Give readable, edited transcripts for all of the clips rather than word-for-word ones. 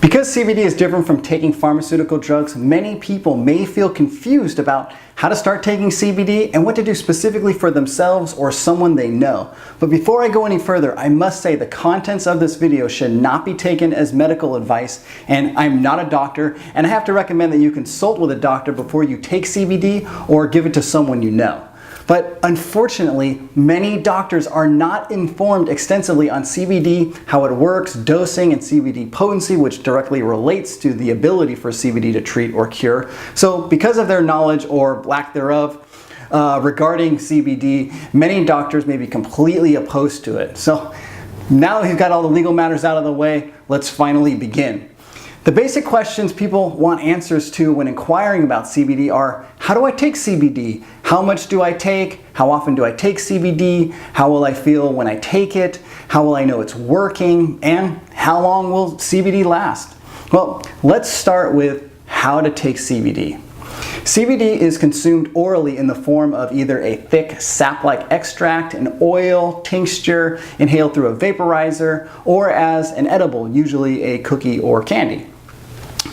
Because CBD is different from taking pharmaceutical drugs, many people may feel confused about how to start taking CBD and what to do specifically for themselves or someone they know. But before I go any further, I must say the contents of this video should not be taken as medical advice, and I'm not a doctor, and I have to recommend that you consult with a doctor before you take CBD or give it to someone you know. But unfortunately, many doctors are not informed extensively on CBD, how it works, dosing, and CBD potency, which directly relates to the ability for CBD to treat or cure. So because of their knowledge or lack thereof regarding CBD, many doctors may be completely opposed to it. So now that we've got all the legal matters out of the way, let's finally begin. The basic questions people want answers to when inquiring about CBD are, how do I take CBD? How much do I take? How often do I take CBD? How will I feel when I take it? How will I know it's working? And how long will CBD last? Well, let's start with how to take CBD. CBD is consumed orally in the form of either a thick sap-like extract, an oil, tincture, inhaled through a vaporizer, or as an edible, usually a cookie or candy.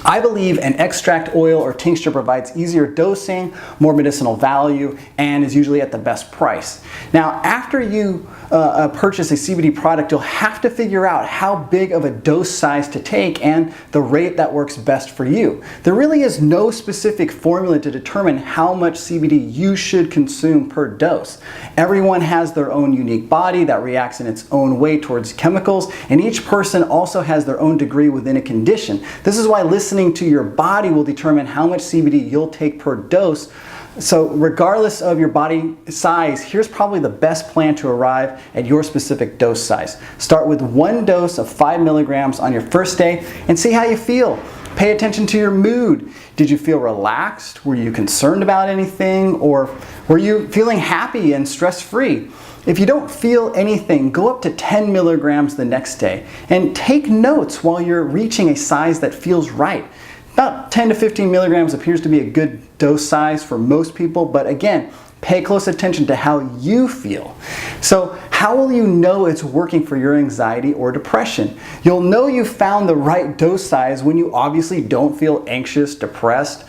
I believe an extract, oil, or tincture provides easier dosing, more medicinal value, and is usually at the best price. Now, after you purchase a CBD product, you'll have to figure out how big of a dose size to take and the rate that works best for you. There really is no specific formula to determine how much CBD you should consume per dose. Everyone has their own unique body that reacts in its own way towards chemicals, and each person also has their own degree within a condition. This is why listening to your body will determine how much CBD you'll take per dose. So regardless of your body size, here's probably the best plan to arrive at your specific dose size. Start with one dose of 5 milligrams on your first day and see how you feel. Pay attention to your mood. Did you feel relaxed? Were you concerned about anything? Or were you feeling happy and stress-free? If you don't feel anything, go up to 10 milligrams the next day and take notes while you're reaching a size that feels right. About 10 to 15 milligrams appears to be a good dose size for most people, but again, pay close attention to how you feel. So how will you know it's working for your anxiety or depression? You'll know you found the right dose size when you obviously don't feel anxious, depressed,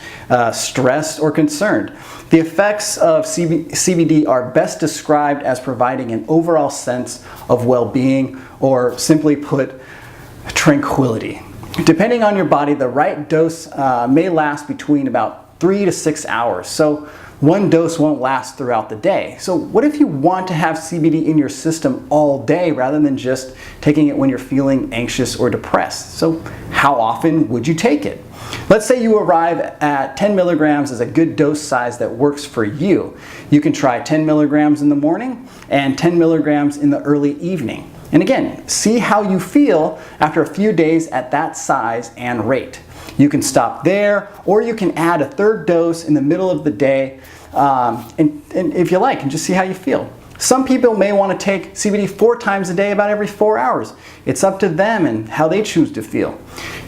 stressed, or concerned. The effects of CBD are best described as providing an overall sense of well-being, or simply put, tranquility. Depending on your body, the right dose may last between about 3 to 6 hours. So one dose won't last throughout the day. So what if you want to have CBD in your system all day rather than just taking it when you're feeling anxious or depressed? So how often would you take it? Let's say you arrive at 10 milligrams as a good dose size that works for you. You can try 10 milligrams in the morning and 10 milligrams in the early evening. And again, see how you feel after a few days at that size and rate. You can stop there, or you can add a third dose in the middle of the day, and if you like, and just see how you feel. Some people may want to take CBD 4 times a day, about every 4 hours. It's up to them and how they choose to feel.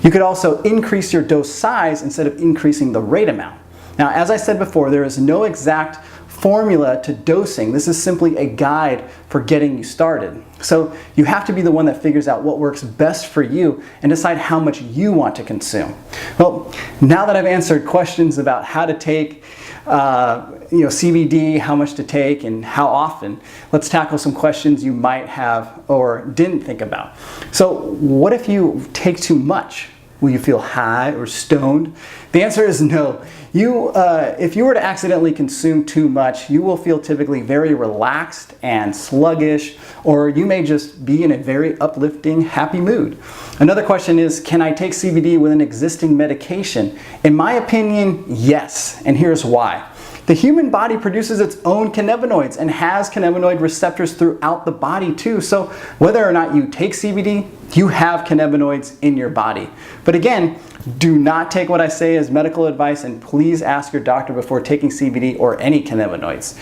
You could also increase your dose size instead of increasing the rate amount. Now, as I said before, there is no exact formula to dosing. This is simply a guide for getting you started. So you have to be the one that figures out what works best for you and decide how much you want to consume. Well, now that I've answered questions about how to take CBD, how much to take, and how often, let's tackle some questions you might have or didn't think about. So what if you take too much? Will you feel high or stoned? The answer is no. If you were to accidentally consume too much, you will feel typically very relaxed and sluggish, or you may just be in a very uplifting, happy mood. Another question is, can I take CBD with an existing medication? In my opinion, yes, and here's why. The human body produces its own cannabinoids and has cannabinoid receptors throughout the body too. So whether or not you take CBD, you have cannabinoids in your body. But again, do not take what I say as medical advice, and please ask your doctor before taking CBD or any cannabinoids.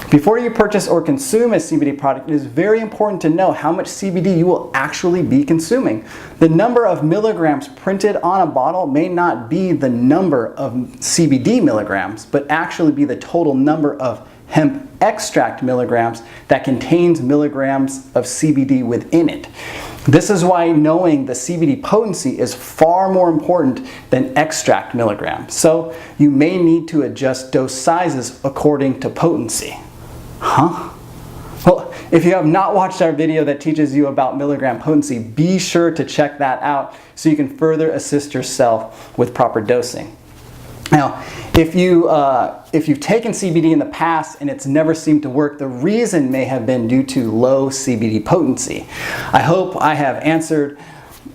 Before you purchase or consume a CBD product, it is very important to know how much CBD you will actually be consuming. The number of milligrams printed on a bottle may not be the number of CBD milligrams, but actually be the total number of hemp extract milligrams that contains milligrams of CBD within it. This is why knowing the CBD potency is far more important than extract milligrams. So you may need to adjust dose sizes according to potency. Huh? Well, if you have not watched our video that teaches you about milligram potency, be sure to check that out so you can further assist yourself with proper dosing. Now, if you've taken CBD in the past and it's never seemed to work, the reason may have been due to low CBD potency. I hope I have answered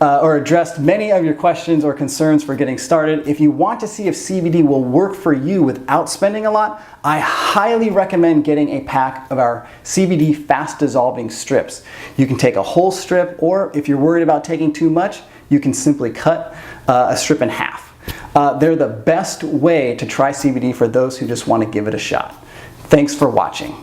or addressed many of your questions or concerns for getting started. If you want to see if CBD will work for you without spending a lot, I highly recommend getting a pack of our CBD fast dissolving strips. You can take a whole strip, or if you're worried about taking too much, you can simply cut a strip in half. They're the best way to try CBD for those who just want to give it a shot. Thanks for watching.